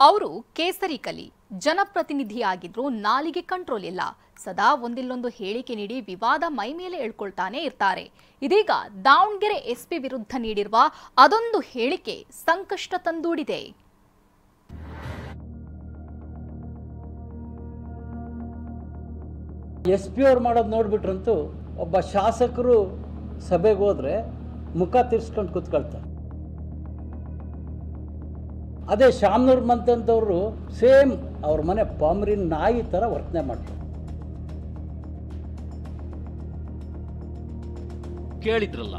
ಅವರು ಕೇಸರಿ ಕಲಿ ಜನಪ್ರತಿನಿಧಿಯಾಗಿದ್ರು ನಾಲಿಗೆ ಕಂಟ್ರೋಲ್ ಇಲ್ಲ. ಸದಾ ಒಂದಿಲ್ಲೊಂದು ಹೇಳಿಕೆ ನೀಡಿ ವಿವಾದ ಮೈ ಮೇಲೆ ಎಳ್ಕೊಳ್ತಾನೆ ಇರ್ತಾರೆ. ಇದೀಗ ದಾವಣಗೆರೆ ಎಸ್ಪಿ ವಿರುದ್ಧ ನೀಡಿರುವ ಅದೊಂದು ಹೇಳಿಕೆ ಸಂಕಷ್ಟ ತಂದೂಡಿದೆ. ಎಸ್ಪಿ ಅವ್ರು ಮಾಡೋದು ನೋಡ್ಬಿಟ್ರಂತೂ ಒಬ್ಬ ಶಾಸಕರು ಸಭೆಗೆ ಹೋದ್ರೆ ಮುಖ ತಿರ್ಸ್ಕೊಂಡು ಕೂತ್ಕೊಳ್ತಾರೆ. ಅದೇ ಶಾಮನೂರ್ ಮಂತಂತವರು ಸೇಮ್ ಅವ್ರ ಮನೆ ಪಾಮರಿನ್ ನಾಯಿ ತರ ವರ್ತನೆ ಮಾಡ್ತಾರೆ. ಕೇಳಿದ್ರಲ್ಲ,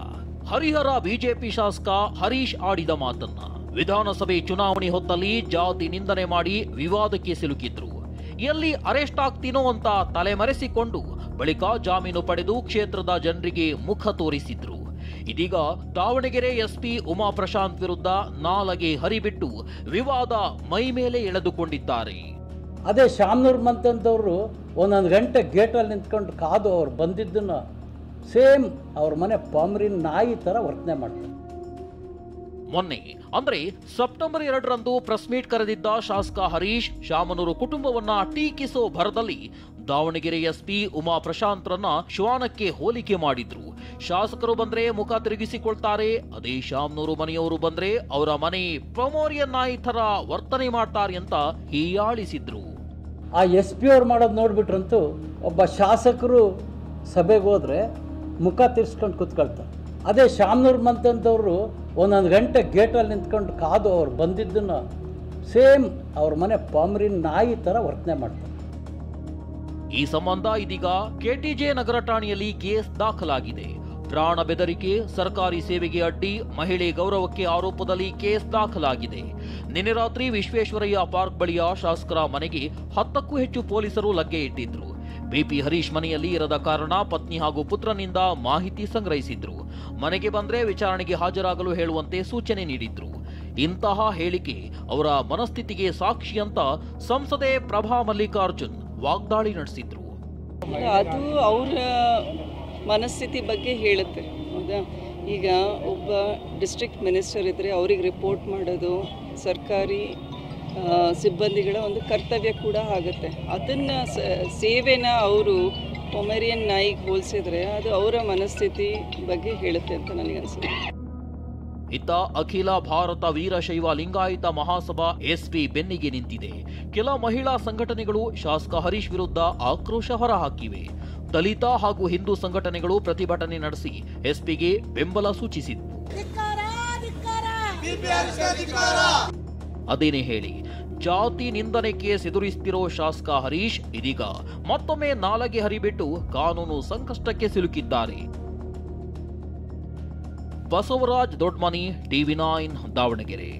ಹರಿಹರ ಬಿಜೆಪಿ ಶಾಸಕ ಹರೀಶ್ ಆಡಿದ ಮಾತನ್ನ. ವಿಧಾನಸಭೆ ಚುನಾವಣೆ ಹೊತ್ತಲ್ಲಿ ಜಾತಿ ನಿಂದನೆ ಮಾಡಿ ವಿವಾದಕ್ಕೆ ಸಿಲುಕಿದ್ರು. ಎಲ್ಲಿ ಅರೆಸ್ಟ್ ಆಗ್ತೀನೋ ಅಂತ ತಲೆಮರೆಸಿಕೊಂಡು ಬಳಿಕ ಜಾಮೀನು ಪಡೆದು ಕ್ಷೇತ್ರದ ಜನರಿಗೆ ಮುಖ ತೋರಿಸಿದ್ರು. ಇದೀಗ ದಾವಣಗೆರೆ ಎಸ್ಪಿ ಉಮಾ ಪ್ರಶಾಂತ್ ವಿರುದ್ಧ ನಾಲಗೆ ಹರಿಬಿಟ್ಟು ವಿವಾದ ಮೈ ಮೇಲೆ ಎಳೆದುಕೊಂಡಿದ್ದಾರೆ. ಅದೇ ಶಾಮನೂರ್ ಮಂತಂತವರು ಒಂದೊಂದು ಗಂಟೆ ಗೇಟಲ್ಲಿ ನಿಂತ್ಕೊಂಡು ಕಾದು ಅವ್ರು ಬಂದಿದ್ದನ್ನ ಸೇಮ್ ಅವ್ರ ಮನೆ ಪಾಮರಿನ್ ನಾಯಿ ತರ ವರ್ತನೆ ಮಾಡ್ತಾರೆ. ಮೊನ್ನೆ ಅಂದ್ರೆ ಸೆಪ್ಟೆಂಬರ್ 2ರಂದು ಪ್ರೆಸ್ ಮೀಟ್ ಕರೆದಿದ್ದ ಶಾಸಕ ಹರೀಶ್ ಶಾಮನೂರು ಕುಟುಂಬವನ್ನ ಟೀಕಿಸೋ ಭರದಲ್ಲಿ ದಾವಣಗೆರೆ ಎಸ್ಪಿ ಉಮಾ ಪ್ರಶಾಂತ್ರನ್ನ ಶ್ವಾನಕ್ಕೆ ಹೋಲಿಕೆ ಮಾಡಿದ್ರು. ಶಾಸಕರು ಬಂದ್ರೆ ಮುಖ ತಿರುಗಿಸಿಕೊಳ್ತಾರೆ, ಅದೇ ಶಾಮನೂರು ಮನೆಯವರು ಬಂದ್ರೆ ಅವರ ಮನೆ ಪ್ರಮೋರಿಯನ್ ನಾಯಿ ತರ ವರ್ತನೆ ಮಾಡ್ತಾರೆ ಅಂತ ಹೀಯಾಳಿಸಿದ್ರು. ಆ ಎಸ್ಪಿ ಅವ್ರು ಮಾಡೋದು ನೋಡ್ಬಿಟ್ರಂತೂ ಒಬ್ಬ ಶಾಸಕರು ಸಭೆಗೆ ಹೋದ್ರೆ ಮುಖ ತಿರ್ಸ್ಕೊಂಡು ಕೂತ್ಕೊಳ್ತಾರೆ. ಅದೇ ಶಾಮನೂರ್ ಮಂತಂತವರು ಒಂದೊಂದು ಗಂಟೆ ಗೇಟಲ್ಲಿ ನಿಂತ್ಕೊಂಡು ಕಾದು ಅವ್ರು ಬಂದಿದ್ದನ್ನ ಸೇಮ್ ಅವ್ರ ಮನೆ ಪಾಮರಿನ್ ನಾಯಿ ತರ ವರ್ತನೆ ಮಾಡ್ತಾರೆ. ಈ ಸಂಬಂಧ ಇದೀಗ ಕೆಟಿಜೆ ನಗರ ಠಾಣೆಯಲ್ಲಿ ಕೇಸ್ ದಾಖಲಾಗಿದೆ. ಪ್ರಾಣ ಬೆದರಿಕೆ, ಸರ್ಕಾರಿ ಸೇವೆಗೆ ಅಡ್ಡಿ, ಮಹಿಳೆ ಗೌರವಕ್ಕೆ ಆರೋಪದಲ್ಲಿ ಕೇಸ್ ದಾಖಲಾಗಿದೆ. ನಿನ್ನೆ ರಾತ್ರಿ ವಿಶ್ವೇಶ್ವರಯ್ಯ ಪಾರ್ಕ್ ಬಳಿಯ ಶಾಸಕರ ಮನೆಗೆ 10ಕ್ಕೂ ಹೆಚ್ಚು ಪೊಲೀಸರು ಲಗ್ಗೆ ಇಟ್ಟಿದ್ರು. ಬಿಪಿ ಹರೀಶ್ ಮನೆಯಲ್ಲಿ ಇರದ ಕಾರಣ ಪತ್ನಿ ಹಾಗೂ ಪುತ್ರನಿಂದ ಮಾಹಿತಿ ಸಂಗ್ರಹಿಸಿದ್ರು. ಮನೆಗೆ ಬಂದ್ರೆ ವಿಚಾರಣೆಗೆ ಹಾಜರಾಗಲು ಹೇಳುವಂತೆ ಸೂಚನೆ ನೀಡಿದ್ರು. ಇಂತಹ ಹೇಳಿಕೆ ಅವರ ಮನಸ್ಥಿತಿಗೆ ಸಾಕ್ಷಿ ಅಂತ ಸಂಸದೆ ಪ್ರಭಾ ಮಲ್ಲಿಕಾರ್ಜುನ್ ವಾಗ್ದಾಳಿ ನಡೆಸಿದ್ರು. ಅದು ಅವರ ಮನಸ್ಥಿತಿ ಬಗ್ಗೆ ಹೇಳುತ್ತೆ. ಹೌದಾ? ಈಗ ಒಬ್ಬ ಡಿಸ್ಟ್ರಿಕ್ಟ್ ಮಿನಿಸ್ಟರ್ ಇದ್ದರೆ ಅವ್ರಿಗೆ ರಿಪೋರ್ಟ್ ಮಾಡೋದು ಸರ್ಕಾರಿ ಸಿಬ್ಬಂದಿಗಳ ಒಂದು ಕರ್ತವ್ಯ ಕೂಡ ಆಗುತ್ತೆ. ಅದನ್ನು ಸೇವೆನ ಅವರು ಪೊಮೆರಿಯನ್ ನಾಯಿಗೆ ಹೋಲಿಸಿದ್ರೆ ಅದು ಅವರ ಮನಸ್ಥಿತಿ ಬಗ್ಗೆ ಹೇಳುತ್ತೆ ಅಂತ ನನಗನ್ಸುತ್ತೆ. ಇತ್ತ ಅಖಿಲ ಭಾರತ ವೀರಶೈವ ಲಿಂಗಾಯತ ಮಹಾಸಭಾ ಎಸ್ಪಿ ಬೆನ್ನಿಗೆ ನಿಂತಿದೆ. ಕೆಲ ಮಹಿಳಾ ಸಂಘಟನೆಗಳು ಶಾಸಕ ಹರೀಶ್ ವಿರುದ್ಧ ಆಕ್ರೋಶ ಹೊರಹಾಕಿವೆ. ದಲಿತ ಹಾಗೂ ಹಿಂದೂ ಸಂಘಟನೆಗಳು ಪ್ರತಿಭಟನೆ ನಡೆಸಿ ಎಸ್ಪಿಗೆ ಬೆಂಬಲ ಸೂಚಿಸಿದ್ವು. ಅದೇನೇ ಹೇಳಿ, ಜಾತಿ ನಿಂದನೆ ಕೇಸ್ ಎದುರಿಸುತ್ತಿರೋ ಶಾಸಕ ಹರೀಶ್ ಇದೀಗ ಮತ್ತೊಮ್ಮೆ ನಾಲಗೆ ಹರಿಬಿಟ್ಟು ಕಾನೂನು ಸಂಕಷ್ಟಕ್ಕೆ ಸಿಲುಕಿದ್ದಾರೆ. ಬಸವರಾಜ್ ದೊಡ್ಮನಿ, ಟಿವಿ9 ದಾವಣಗೆರೆ.